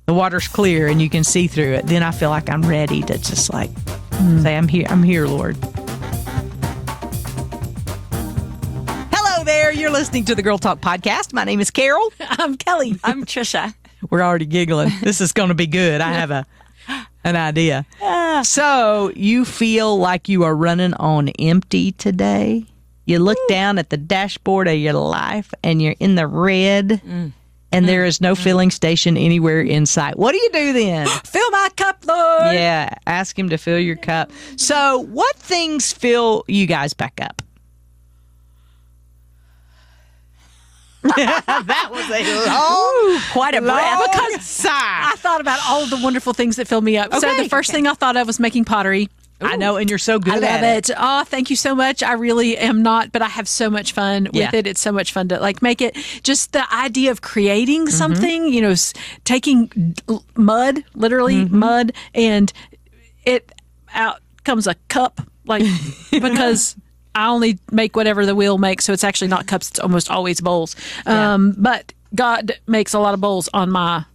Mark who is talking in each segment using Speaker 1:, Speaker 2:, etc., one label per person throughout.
Speaker 1: the water's clear and you can see through it, then I feel like I'm ready to just like say, I'm here, Lord. Hello there. You're listening to the Girl Talk podcast. My name is Carol.
Speaker 2: I'm Kelly.
Speaker 3: I'm Tricia.
Speaker 1: We're already giggling. This is going to be good. I have an idea. So you feel like you are running on empty today? You look down at the dashboard of your life and you're in the red and there is no filling station anywhere in sight. What do you do then?
Speaker 2: Fill my cup, Lord.
Speaker 1: Yeah, ask him to fill your cup. So what things fill you guys back up? That was a long,
Speaker 3: quite a breath.
Speaker 2: Because
Speaker 1: sigh.
Speaker 2: I thought about all of the wonderful things that fill me up. So the first thing I thought of was making pottery.
Speaker 1: I know, and you're so good
Speaker 2: I love
Speaker 1: at
Speaker 2: it. Oh, thank you so much. I really am not, but I have so much fun with it. It's so much fun to like make it. Just the idea of creating something, you know, taking mud, literally mud, and it out comes a cup, like because I only make whatever the wheel makes, so it's actually not cups. It's almost always bowls. But God makes a lot of bowls on my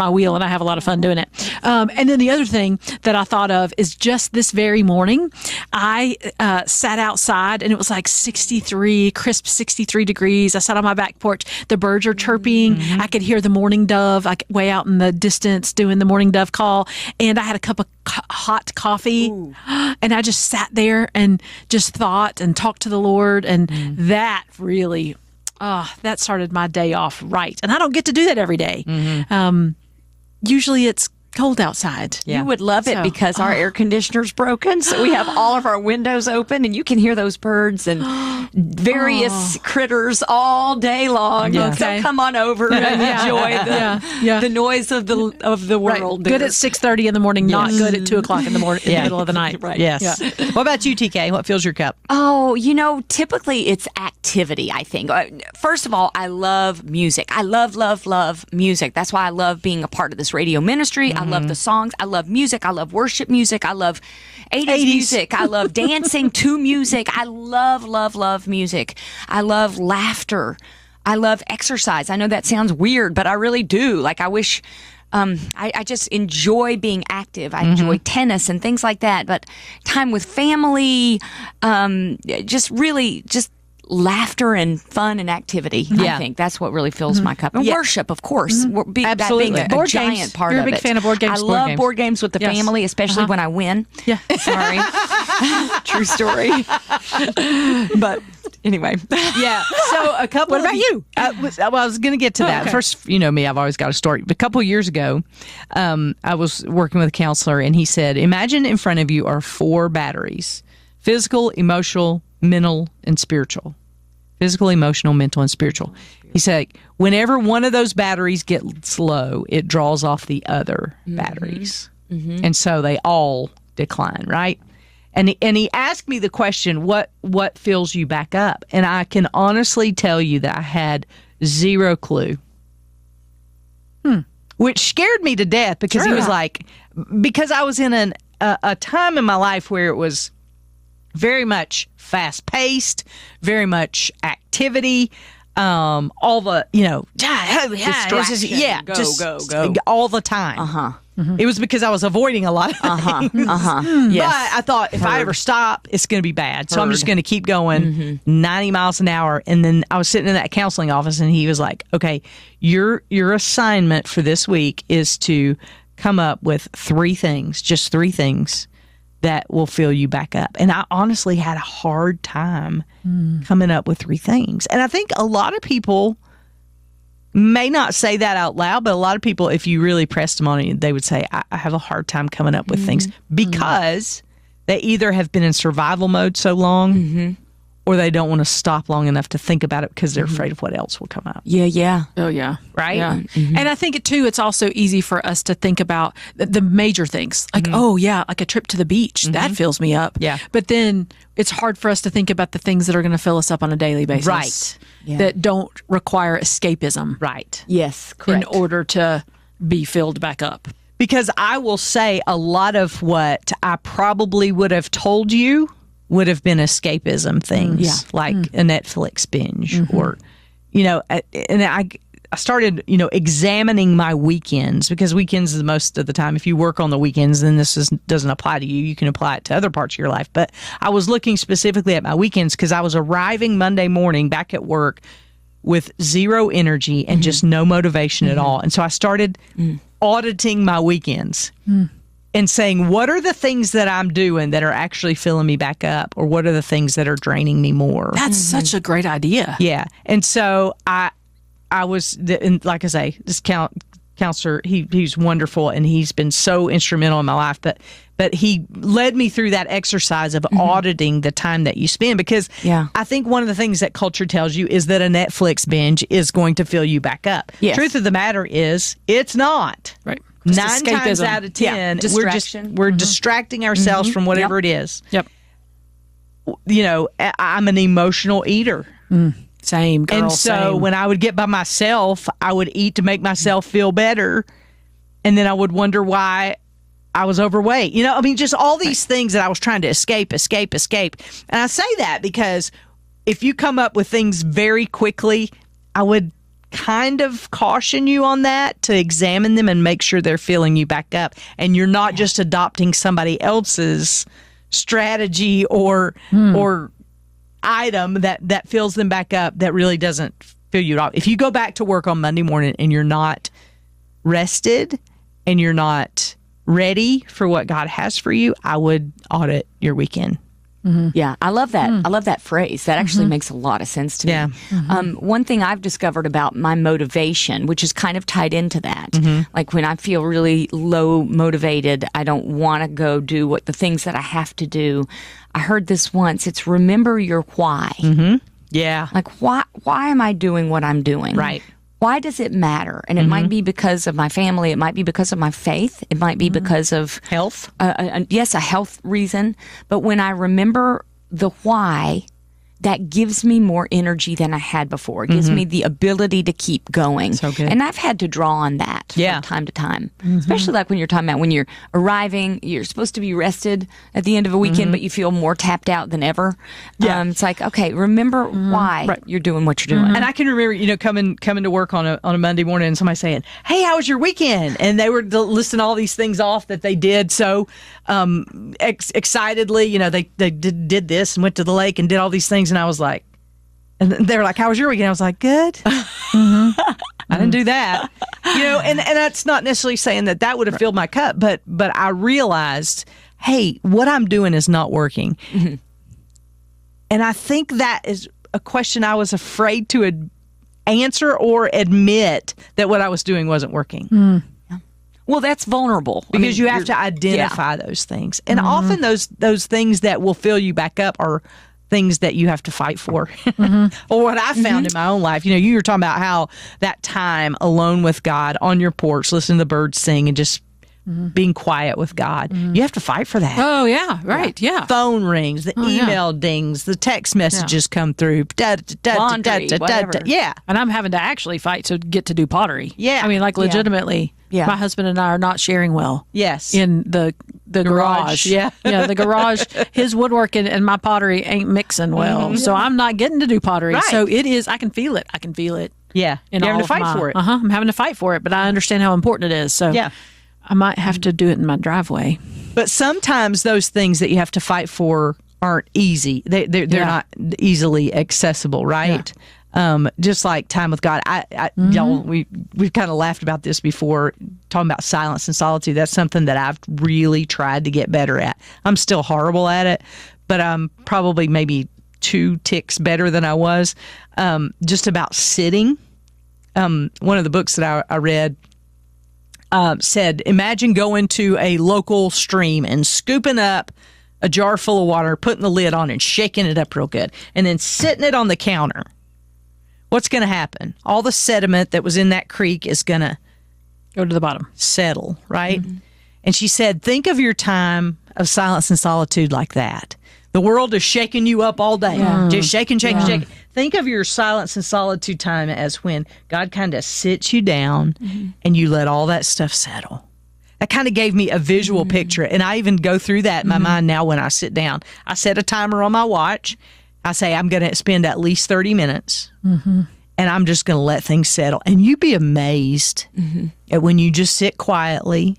Speaker 2: wheel, and I have a lot of fun doing it. And then the other thing that I thought of is just this very morning, I sat outside, and it was like 63, crisp 63 degrees. I sat on my back porch. The birds are chirping. I could hear the morning dove like way out in the distance doing the morning dove call. And I had a cup of hot coffee. And I just sat there and just thought and talked to the Lord. And that really... that started my day off right. And I don't get to do that every day. Usually it's cold outside.
Speaker 3: Yeah. You would love it because our air conditioner's broken, so we have all of our windows open, and you can hear those birds and various critters all day long.
Speaker 2: Yeah.
Speaker 3: So come on over and enjoy the noise of the world.
Speaker 2: Right. Good at 6:30 in the morning, not good at 2:00 in the morning, in the middle of the night.
Speaker 3: Right.
Speaker 1: Yes.
Speaker 2: Yeah.
Speaker 1: What about you, TK? What fills your cup?
Speaker 3: Oh, typically it's activity, I think. First of all, I love music. I love music. That's why I love being a part of this radio ministry. I love the songs. I love music. I love worship music. I love 80s music. I love dancing to music. I love music. I love laughter. I love exercise. I know that sounds weird, but I really do. Like, I wish... I just enjoy being active. I enjoy tennis and things like that. But time with family, just laughter and fun and activity. I think that's what really fills my cup. And worship, of course.
Speaker 1: Absolutely.
Speaker 3: That being a
Speaker 2: Board
Speaker 3: giant
Speaker 2: games.
Speaker 3: part
Speaker 2: You're
Speaker 3: of it.
Speaker 2: a big fan of board games.
Speaker 3: I love board games with the family, especially when I win.
Speaker 2: Yeah.
Speaker 3: Sorry. True story. But anyway.
Speaker 1: Yeah. So a couple.
Speaker 2: What about you?
Speaker 1: I was going to get to that.
Speaker 2: Okay.
Speaker 1: First, you know me, I've always got a story. A couple of years ago, I was working with a counselor, and he said, imagine in front of you are 4 batteries: physical, emotional, mental, and spiritual. Physical, emotional, mental, and spiritual. He said, whenever one of those batteries gets low, it draws off the other batteries. And so they all decline, right? And he asked me the question, what fills you back up? And I can honestly tell you that I had zero clue. Which scared me to death because he was like, because I was in a time in my life where it was very much fast-paced, very much activity, all the,
Speaker 3: Distraction. Go.
Speaker 1: all the time. It was because I was avoiding a lot of things.
Speaker 3: Yes.
Speaker 1: But I thought if I ever stop, it's going to be bad. So I'm just going to keep going 90 miles an hour. And then I was sitting in that counseling office, and he was like, okay, your assignment for this week is to come up with 3 things, just 3 things that will fill you back up. And I honestly had a hard time coming up with 3 things. And I think a lot of people may not say that out loud, but a lot of people, if you really pressed them on it, they would say, I have a hard time coming up with things because they either have been in survival mode so long or they don't want to stop long enough to think about it because they're afraid of what else will come up.
Speaker 3: Yeah.
Speaker 2: Oh, yeah.
Speaker 1: Right?
Speaker 2: Yeah. And I think, too, it's also easy for us to think about the major things. Like, like a trip to the beach. That fills me up.
Speaker 1: Yeah.
Speaker 2: But then it's hard for us to think about the things that are going to fill us up on a daily basis.
Speaker 1: Right.
Speaker 3: Yeah.
Speaker 2: That don't require escapism.
Speaker 1: Right.
Speaker 3: Yes, correct.
Speaker 2: In order to be filled back up.
Speaker 1: Because I will say a lot of what I probably would have told you would have been escapism things, like a Netflix binge or, and started, examining my weekends, because weekends is most of the time. If you work on the weekends, then doesn't apply to you. You can apply it to other parts of your life. But I was looking specifically at my weekends because I was arriving Monday morning back at work with zero energy and just no motivation at all. And so I started auditing my weekends and saying, what are the things that I'm doing that are actually filling me back up? Or what are the things that are draining me more?
Speaker 2: That's such a great idea.
Speaker 1: Yeah. And so I was, and like I say, this counselor, he's wonderful, and he's been so instrumental in my life. But he led me through that exercise of auditing the time that you spend, because I think one of the things that culture tells you is that a Netflix binge is going to fill you back up.
Speaker 3: Yes.
Speaker 1: Truth of the matter is, it's not.
Speaker 2: Right.
Speaker 1: 9 times out of 10, we're distracting ourselves from whatever it is.
Speaker 2: Yep.
Speaker 1: I'm an emotional eater.
Speaker 2: Same, girl.
Speaker 1: And so when I would get by myself, I would eat to make myself feel better. And then I would wonder why I was overweight. Just all these things that I was trying to escape. And I say that because if you come up with things very quickly, I would kind of caution you on that, to examine them and make sure they're filling you back up. And you're not just adopting somebody else's strategy or item that fills them back up that really doesn't fill you up. If you go back to work on Monday morning and you're not rested and you're not ready for what God has for you, I would audit your weekend.
Speaker 3: Yeah, I love that. I love that phrase. That actually makes a lot of sense to me. One thing I've discovered about my motivation, which is kind of tied into that, like when I feel really low motivated, I don't want to go do the things that I have to do. I heard this once. It's remember your why.
Speaker 1: Yeah.
Speaker 3: Like, why am I doing what I'm doing?
Speaker 1: Right.
Speaker 3: Why does it matter? And it might be because of my family. It might be because of my faith. It might be because of
Speaker 1: health.
Speaker 3: Yes, a health reason. But when I remember the why, that gives me more energy than I had before. It gives me the ability to keep going.
Speaker 1: So good.
Speaker 3: And I've had to draw on that from time to time. Especially like when you're talking about when you're arriving, you're supposed to be rested at the end of a weekend, but you feel more tapped out than ever.
Speaker 1: Yeah.
Speaker 3: It's like, okay, remember why you're doing what you're doing.
Speaker 1: And I can remember, coming to work on a Monday morning and somebody saying, "Hey, how was your weekend?" And they were listing all these things off that they did so excitedly. They did this and went to the lake and did all these things. And I was like, and they were like, "How was your weekend?" I was like, "Good." I didn't do that. And that's not necessarily saying that would have filled my cup, but I realized, hey, what I'm doing is not working. And I think that is a question I was afraid to answer or admit, that what I was doing wasn't working.
Speaker 3: Well, that's vulnerable.
Speaker 1: Because you have to identify those things. And often those things that will fill you back up are things that you have to fight for. Or what I found in my own life. You were talking about how that time alone with God on your porch, listening to the birds sing and just being quiet with God. You have to fight for that.
Speaker 2: Oh, yeah. Right. Yeah.
Speaker 1: Phone rings, the email dings, the text messages come through.
Speaker 3: Laundry, whatever.
Speaker 1: Yeah.
Speaker 2: And I'm having to actually fight to get to do pottery.
Speaker 1: Yeah.
Speaker 2: I mean, like legitimately.
Speaker 3: Yeah.
Speaker 2: My husband and I are not sharing well.
Speaker 1: Yes.
Speaker 2: In the garage.
Speaker 1: Yeah.
Speaker 2: The garage. His woodworking and my pottery ain't mixing well. So I'm not getting to do pottery.
Speaker 1: Right.
Speaker 2: So it is, I can feel it.
Speaker 1: Yeah.
Speaker 2: In
Speaker 1: You're having
Speaker 2: all
Speaker 1: to fight
Speaker 2: of my,
Speaker 1: for it.
Speaker 2: I'm having to fight for it, but I understand how important it is. So
Speaker 1: Yeah.
Speaker 2: I might have to do it in my driveway.
Speaker 1: But sometimes those things that you have to fight for aren't easy. They're not easily accessible, right? Just like time with God. Y'all, we've kind of laughed about this before, talking about silence and solitude. That's something that I've really tried to get better at. I'm still horrible at it, but I'm probably maybe 2 ticks better than I was. Just about sitting. One of the books that I read said, imagine going to a local stream and scooping up a jar full of water, putting the lid on and shaking it up real good, and then sitting it on the counter. What's going to happen? All the sediment that was in that creek is going to
Speaker 2: go to the bottom,
Speaker 1: settle, right? And she said, think of your time of silence and solitude like that. The world is shaking you up all day, just shaking. Think of your silence and solitude time as when God kind of sits you down and you let all that stuff settle. That kind of gave me a visual picture. And I even go through that in my mind now when I sit down. I set a timer on my watch. I say I'm going to spend at least 30 minutes. and I'm just going to let things settle. And you'd be amazed at when you just sit quietly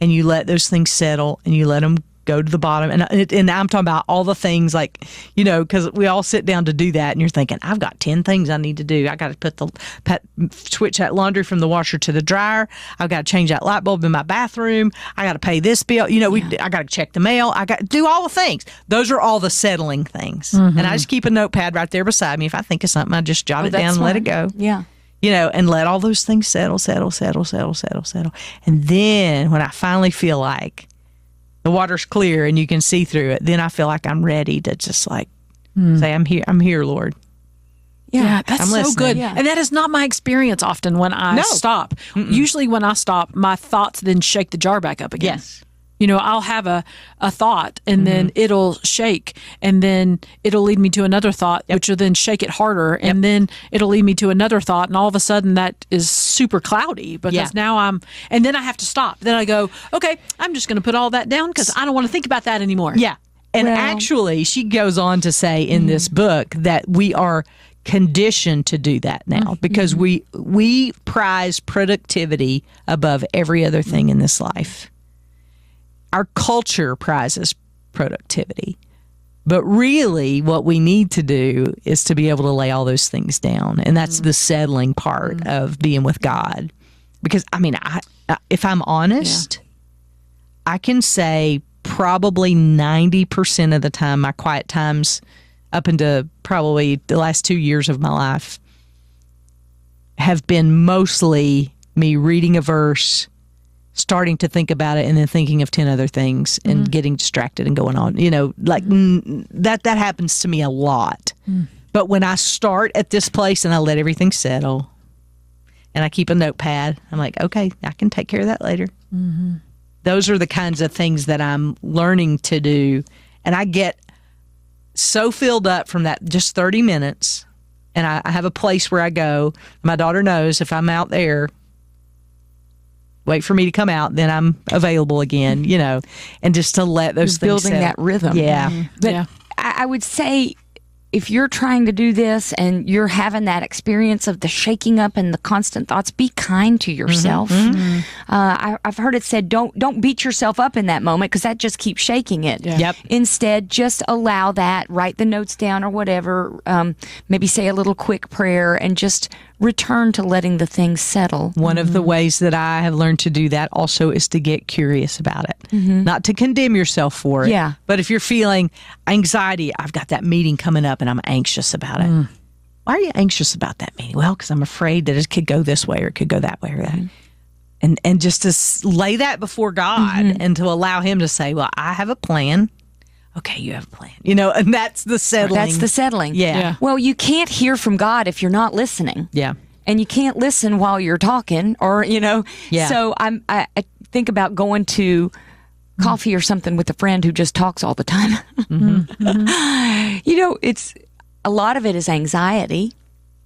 Speaker 1: and you let those things settle and you let them go to the bottom. And I'm talking about all the things like, because we all sit down to do that and you're thinking, I've got 10 things I need to do. I got to switch that laundry from the washer to the dryer. I've got to change that light bulb in my bathroom. I got to pay this bill. I got to check the mail. I got to do all the things. Those are all the settling things. And I just keep a notepad right there beside me. If I think of something, I just jot it down and let it go.
Speaker 3: Yeah.
Speaker 1: And let all those things settle. And then when I finally feel like the water's clear and you can see through it, then I feel like I'm ready to just say, I'm here, Lord.
Speaker 2: Yeah, that's
Speaker 1: I'm
Speaker 2: so
Speaker 1: listening.
Speaker 2: good.
Speaker 3: Yeah.
Speaker 2: And that is not my experience often when I stop. Usually when I stop, my thoughts then shake the jar back up again.
Speaker 1: Yes.
Speaker 2: I'll have a thought and then it'll shake and then it'll lead me to another thought, which will then shake it harder. And then it'll lead me to another thought. And all of a sudden that is super cloudy because now and then I have to stop. Then I go, okay, I'm just going to put all that down because I don't want to think about that anymore.
Speaker 1: Yeah. And actually, she goes on to say in this book that we are conditioned to do that now because we prize productivity above every other thing in this life. Our culture prizes productivity, but really what we need to do is to be able to lay all those things down. And that's the settling part of being with God. Because, if I'm honest, I can say probably 90% of the time, my quiet times up into probably the last 2 years of my life have been mostly me reading a verse, starting to think about it and then thinking of 10 other things and getting distracted and going on, that happens to me a lot. But when I start at this place and I let everything settle and I keep a notepad, I'm like, okay, I can take care of that later. Those are the kinds of things that I'm learning to do. And I get so filled up from that just 30 minutes. And I have a place where I go. My daughter knows if I'm out there, wait for me to come out, then I'm available again, and just to let those things
Speaker 3: building that rhythm.
Speaker 1: Yeah.
Speaker 3: But I would say if you're trying to do this and you're having that experience of the shaking up and the constant thoughts, be kind to yourself. I've heard it said, don't beat yourself up in that moment because that just keeps shaking it.
Speaker 1: Yep.
Speaker 3: Instead, just allow that, write the notes down or whatever, maybe say a little quick prayer and just return to letting the things settle.
Speaker 1: One of the ways that I have learned to do that also is to get curious about it. Not to condemn yourself for it.
Speaker 3: Yeah.
Speaker 1: But if you're feeling anxiety, I've got that meeting coming up and I'm anxious about it. Why are you anxious about that meeting? Well, because I'm afraid that it could go this way or it could go that way or that. And just to lay that before God and to allow Him to say, well, I have a plan. Okay, you have a plan. And that's the settling.
Speaker 3: That's the settling.
Speaker 1: Yeah.
Speaker 3: Well, you can't hear from God if you're not listening.
Speaker 1: Yeah.
Speaker 3: And you can't listen while you're talking or, Yeah. So I think about going to coffee or something with a friend who just talks all the time. It's a lot of it is anxiety.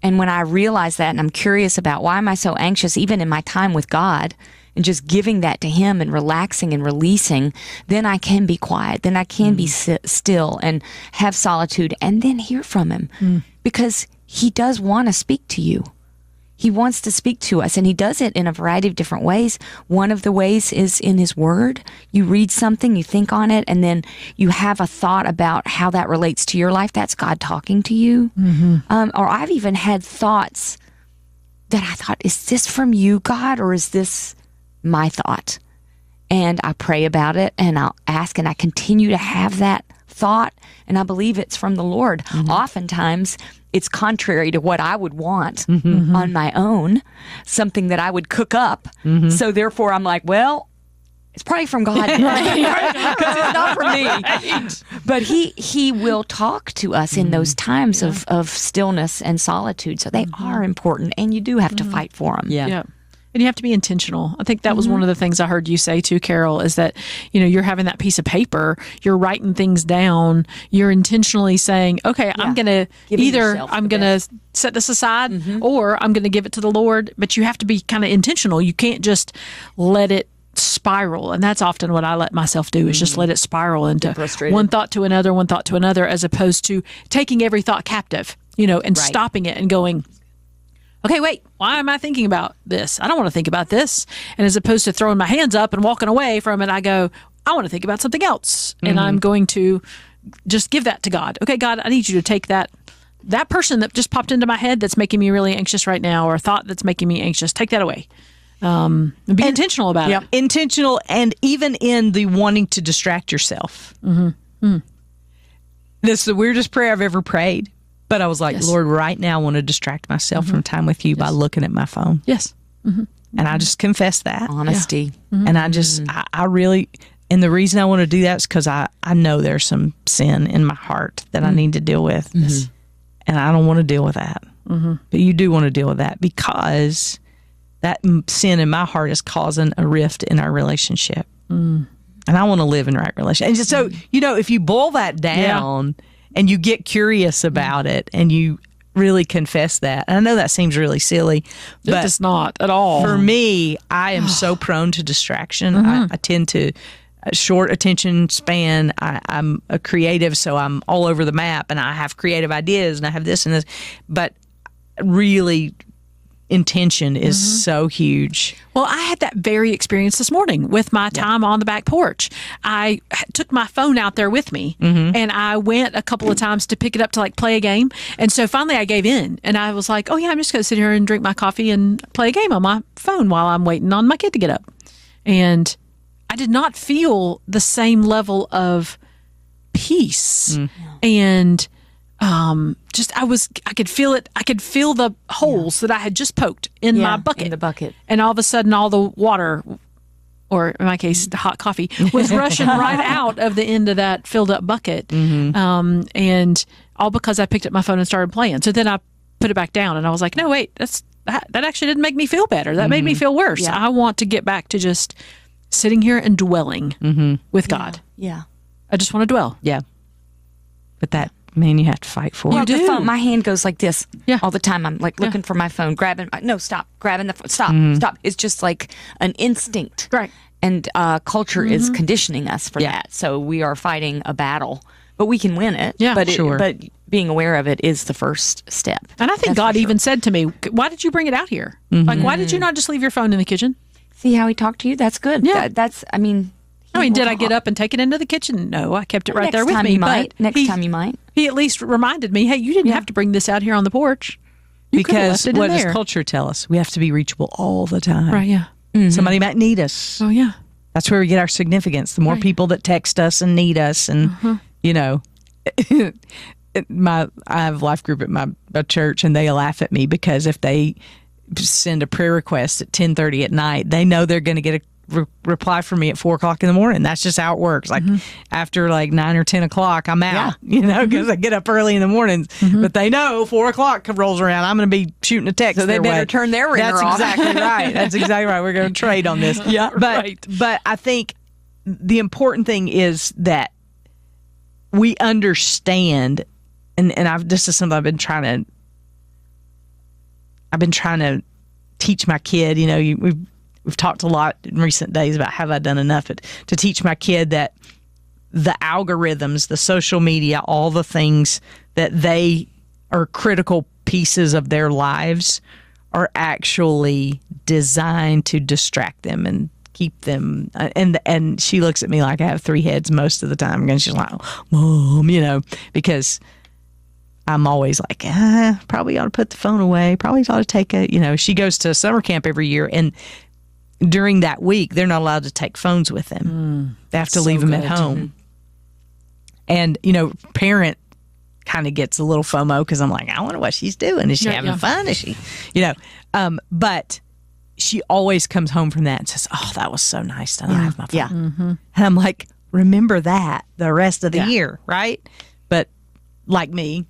Speaker 3: And when I realize that and I'm curious about why am I so anxious, even in my time with God, and just giving that to Him and relaxing and releasing, then I can be quiet. Then I can be still and have solitude and then hear from Him because He does want to speak to you. He wants to speak to us, and He does it in a variety of different ways. One of the ways is in His Word. You read something, you think on it, and then you have a thought about how that relates to your life. That's God talking to you. Or I've even had thoughts that I thought, is this from you, God, or is this my thought? And I pray about it, and I'll ask, and I continue to have that thought, and I believe it's from the Lord. Oftentimes, it's contrary to what I would want on my own, something that I would cook up. So therefore, I'm like, well, it's probably from God because it's not from me. But He will talk to us in those times of stillness and solitude. So they are important, and you do have to fight for them.
Speaker 2: Yeah. And you have to be intentional. I think that was one of the things I heard you say too, Carol, is that, you're having that piece of paper, you're writing things down, you're intentionally saying, okay, I'm going to I'm going to set this aside or I'm going to give it to the Lord. But you have to be kind of intentional. You can't just let it spiral. And that's often what I let myself do is just let it spiral into one thought to another, as opposed to taking every thought captive and stopping it and going, okay, wait, why am I thinking about this? I don't want to think about this. And as opposed to throwing my hands up and walking away from it, I go, I want to think about something else. And I'm going to just give that to God. Okay, God, I need you to take that person that just popped into my head that's making me really anxious right now, or a thought that's making me anxious, take that away. And be intentional about it.
Speaker 1: Intentional, and even in the wanting to distract yourself. This is the weirdest prayer I've ever prayed. But I was like, Lord, right now I want to distract myself from time with you by looking at my phone.
Speaker 2: Yes.
Speaker 1: And I just confess that.
Speaker 3: Honesty.
Speaker 1: And I really, and the reason I want to do that is because I know there's some sin in my heart that I need to deal with. And I don't want to deal with that. But you do want to deal with that, because that sin in my heart is causing a rift in our relationship. And I want to live in right relationship. And so, if you boil that down and you get curious about it and you really confess that, and I know that seems really silly, but
Speaker 2: it's not at all.
Speaker 1: For me, I am so prone to distraction. I tend to short attention span. I'm a creative, so I'm all over the map, and I have creative ideas, and I have this and this. But really, intention is so huge.
Speaker 2: Well, I had that very experience this morning with my time on the back porch. I took my phone out there with me, and I went a couple of times to pick it up to play a game. And so finally I gave in, and I was like, oh yeah, I'm just going to sit here and drink my coffee and play a game on my phone while I'm waiting on my kid to get up. And I did not feel the same level of peace. And I could feel it. I could feel the holes that I had just poked in my bucket.
Speaker 3: In the bucket.
Speaker 2: And all of a sudden, all the water, or in my case, the hot coffee, was rushing right out of the end of that filled up bucket. And all because I picked up my phone and started playing. So then I put it back down, and I was like, no, wait, that actually didn't make me feel better. That made me feel worse.
Speaker 3: Yeah.
Speaker 2: I want to get back to just sitting here and dwelling with God.
Speaker 3: Yeah.
Speaker 2: I just want to dwell.
Speaker 1: Yeah. But that, man, you have to fight for it.
Speaker 3: The phone, my hand goes like this all the time. I'm looking for my phone, grabbing the phone, stop. It's just like an instinct.
Speaker 2: Right.
Speaker 3: And culture is conditioning us for that. So we are fighting a battle, but we can win it.
Speaker 2: Yeah,
Speaker 3: but being aware of it is the first step.
Speaker 2: And I think God even said to me, why did you bring it out here? Why did you not just leave your phone in the kitchen?
Speaker 3: See how he talked to you? That's good.
Speaker 2: Yeah.
Speaker 3: Did
Speaker 2: I get up and take it into the kitchen? No, I kept it right there with
Speaker 3: time
Speaker 2: me.
Speaker 3: You might. Next time you might.
Speaker 2: He at least reminded me, hey, you didn't have to bring this out here on the porch.
Speaker 1: Because what does culture tell us? We have to be reachable all the time.
Speaker 2: Right, yeah.
Speaker 1: Somebody might need us.
Speaker 2: Oh, yeah.
Speaker 1: That's where we get our significance. The more people that text us and need us, and, I have a life group at my church, and they laugh at me because if they send a prayer request at 10:30 at night, they know they're going to get a reply from me at 4:00 in the morning. That's just how it works. After 9 or 10 o'clock, I'm out, because I get up early in the mornings. But they know 4:00 rolls around, I'm going to be shooting a text.
Speaker 3: So they better turn their ringer off.
Speaker 1: That's exactly right. That's exactly right. We're going to trade on this.
Speaker 2: Yeah,
Speaker 1: but I think the important thing is that we understand, and this is something I've been trying to teach my kid. We've talked a lot in recent days about have I done enough to teach my kid that the algorithms, the social media, all the things that they are critical pieces of their lives are actually designed to distract them and keep them. And she looks at me like I have three heads most of the time. And she's like, Mom, because I'm always like, probably ought to put the phone away. Probably ought to take she goes to summer camp every year, and during that week, they're not allowed to take phones with them. They have to leave them at home. And, parent kind of gets a little FOMO because I'm like, I wonder what she's doing. Is she having fun? Is she, but she always comes home from that and says, oh, that was so nice to not have my phone.
Speaker 3: Yeah.
Speaker 1: And I'm like, remember that the rest of the year, right? But like me,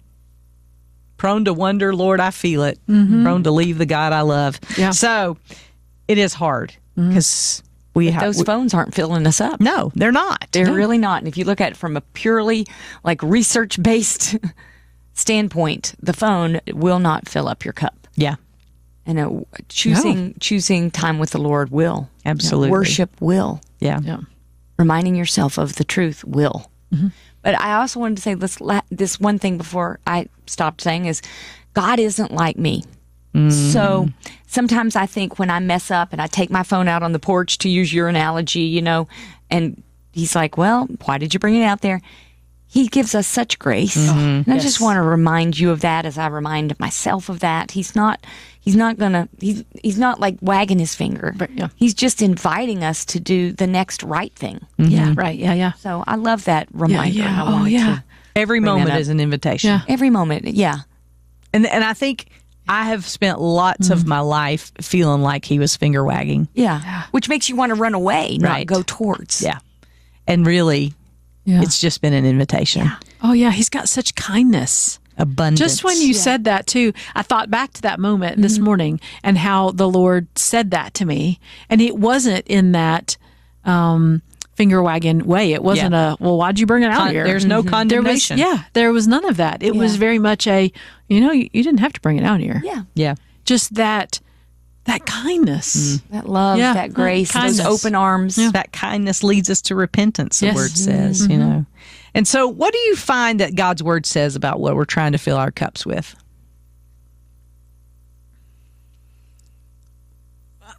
Speaker 1: prone to wonder, Lord, I feel it. Prone to leave the God I love.
Speaker 2: Yeah.
Speaker 1: So it is hard because
Speaker 3: those phones aren't filling us up.
Speaker 1: No, they're not.
Speaker 3: They're really not. And if you look at it from a purely research-based standpoint, the phone will not fill up your cup.
Speaker 1: Yeah.
Speaker 3: And choosing time with the Lord will.
Speaker 1: Absolutely.
Speaker 3: Worship will.
Speaker 1: Yeah.
Speaker 2: Yeah.
Speaker 3: Reminding yourself of the truth will. But I also wanted to say this one thing before I stopped saying is, God isn't like me. So sometimes I think when I mess up and I take my phone out on the porch, to use your analogy, and he's like, well, why did you bring it out there? He gives us such grace. And I just want to remind you of that as I remind myself of that. He's not like wagging his finger.
Speaker 2: Right, yeah.
Speaker 3: He's just inviting us to do the next right thing.
Speaker 2: Yeah, right. Yeah.
Speaker 3: So I love that reminder.
Speaker 2: Yeah.
Speaker 3: I wanted to
Speaker 1: Every
Speaker 3: bring that
Speaker 1: moment
Speaker 3: up.
Speaker 1: is an invitation.
Speaker 2: Yeah.
Speaker 3: Every moment. Yeah.
Speaker 1: And I think I have spent lots of my life feeling like he was finger wagging.
Speaker 3: Yeah. Which makes you want to run away, not
Speaker 1: Right.
Speaker 3: go towards.
Speaker 1: Yeah. And really, it's just been an invitation.
Speaker 2: Oh, yeah. He's got such kindness.
Speaker 1: Abundance.
Speaker 2: Just when you said that, too, I thought back to that moment this morning and how the Lord said that to me. And it wasn't in that finger wagging way. It wasn't well, why'd you bring it out here?
Speaker 1: There's no condemnation.
Speaker 2: There was none of that. It was very much you didn't have to bring it out here.
Speaker 3: Yeah.
Speaker 1: Yeah.
Speaker 2: Just that kindness.
Speaker 3: That love,
Speaker 2: Yeah.
Speaker 3: that grace,
Speaker 2: Kindness.
Speaker 3: those open arms.
Speaker 1: That kindness leads us to repentance, the
Speaker 2: Yes.
Speaker 1: word says, And so what do you find that God's word says about what we're trying to fill our cups with?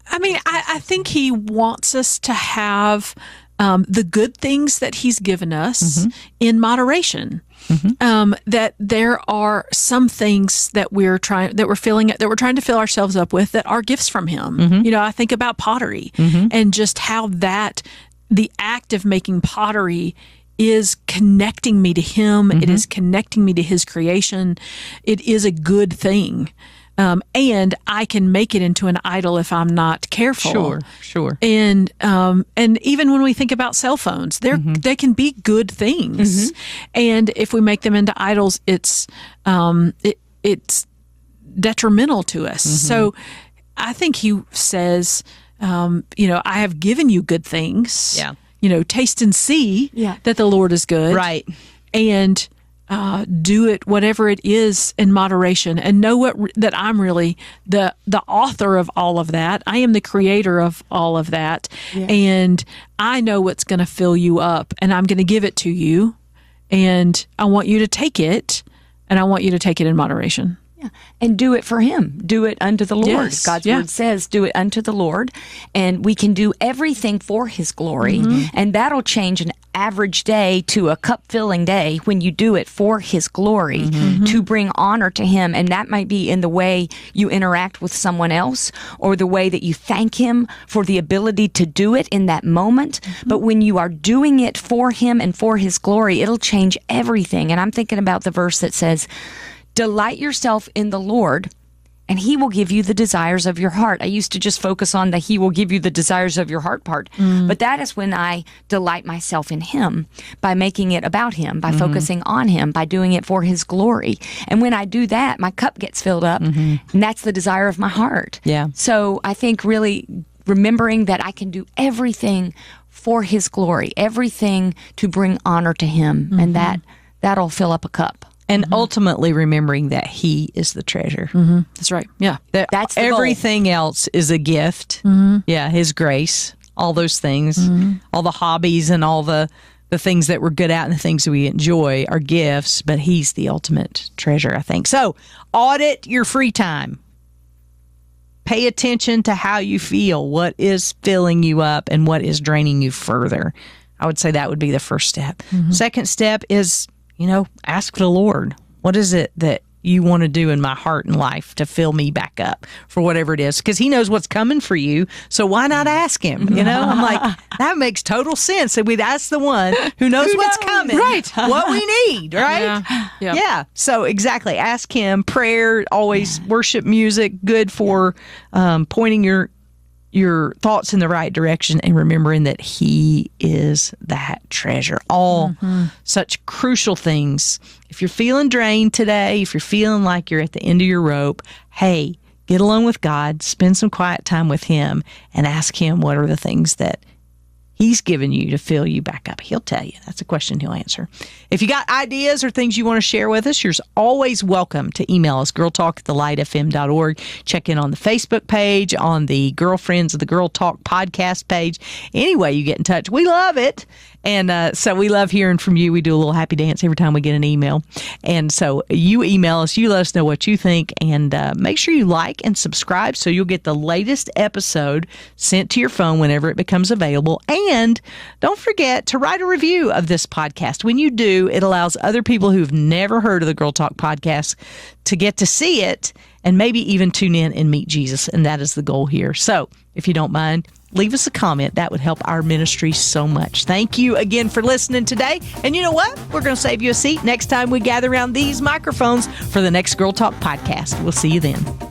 Speaker 2: I mean, I think he wants us to have the good things that he's given us in moderation. That there are some things that we're trying to fill ourselves up with that are gifts from him. I think about pottery and just how the act of making pottery is connecting me to him. It is connecting me to his creation. It is a good thing. And I can make it into an idol if I'm not careful.
Speaker 1: Sure.
Speaker 2: And even when we think about cell phones, they can be good things. And if we make them into idols, it's detrimental to us. So I think he says, I have given you good things.
Speaker 1: Yeah.
Speaker 2: Taste and see that the Lord is good.
Speaker 1: Right.
Speaker 2: And do it, whatever it is, in moderation, and know that I'm really the author of all of that. I am the creator of all of that, and I know what's going to fill you up, and I'm going to give it to you, and I want you to take it, and I want you to take it in moderation.
Speaker 3: Yeah. And do it for him. Do it unto the Lord.
Speaker 2: Yes.
Speaker 3: God's word says, do it unto the Lord. And we can do everything for his glory. And that'll change an average day to a cup-filling day when you do it for his glory, to bring honor to him. And that might be in the way you interact with someone else, or the way that you thank him for the ability to do it in that moment. But when you are doing it for him and for his glory, it'll change everything. And I'm thinking about the verse that says, delight yourself in the Lord, and he will give you the desires of your heart. I used to just focus on the he will give you the desires of your heart part. But that is when I delight myself in him, by making it about him, by focusing on him, by doing it for his glory. And when I do that, my cup gets filled up, and that's the desire of my heart.
Speaker 1: Yeah.
Speaker 3: So I think really remembering that I can do everything for his glory, everything to bring honor to him, and that'll fill up a cup.
Speaker 1: And ultimately remembering that he is the treasure.
Speaker 2: That's right. Yeah.
Speaker 1: That
Speaker 3: That's the
Speaker 1: everything else is a gift. Yeah, his grace, all those things, all the hobbies and all the things that we're good at and the things that we enjoy are gifts, but he's the ultimate treasure, I think. So audit your free time. Pay attention to how you feel, what is filling you up and what is draining you further. I would say that would be the first step. Second step is, ask the Lord, what is it that you want to do in my heart and life to fill me back up for whatever it is? Because he knows what's coming for you. So why not ask him? I'm like, that makes total sense. That we'd ask the one who knows what's coming,
Speaker 2: right?
Speaker 1: What we need, right? Yeah. So exactly. Ask him. Prayer, always worship music, good for pointing your thoughts in the right direction, and remembering that he is that treasure. All such crucial things. If you're feeling drained today, if you're feeling like you're at the end of your rope, hey, get alone with God, spend some quiet time with him, and ask him what are the things that he's given you to fill you back up. He'll tell you. That's a question he'll answer. If you got ideas or things you want to share with us, you're always welcome to email us, girltalk@thelightfm.org. Check in on the Facebook page, on the Girlfriends of the Girl Talk podcast page. Any way you get in touch, we love it. And so we love hearing from you. We do a little happy dance every time we get an email. And so you email us, you let us know what you think, and make sure you like and subscribe so you'll get the latest episode sent to your phone whenever it becomes available. And don't forget to write a review of this podcast. When you do, it allows other people who've never heard of the Girl Talk podcast to get to see it and maybe even tune in and meet Jesus. And that is the goal here. So if you don't mind, leave us a comment. That would help our ministry so much. Thank you again for listening today. And you know what? We're going to save you a seat next time we gather around these microphones for the next Girl Talk podcast. We'll see you then.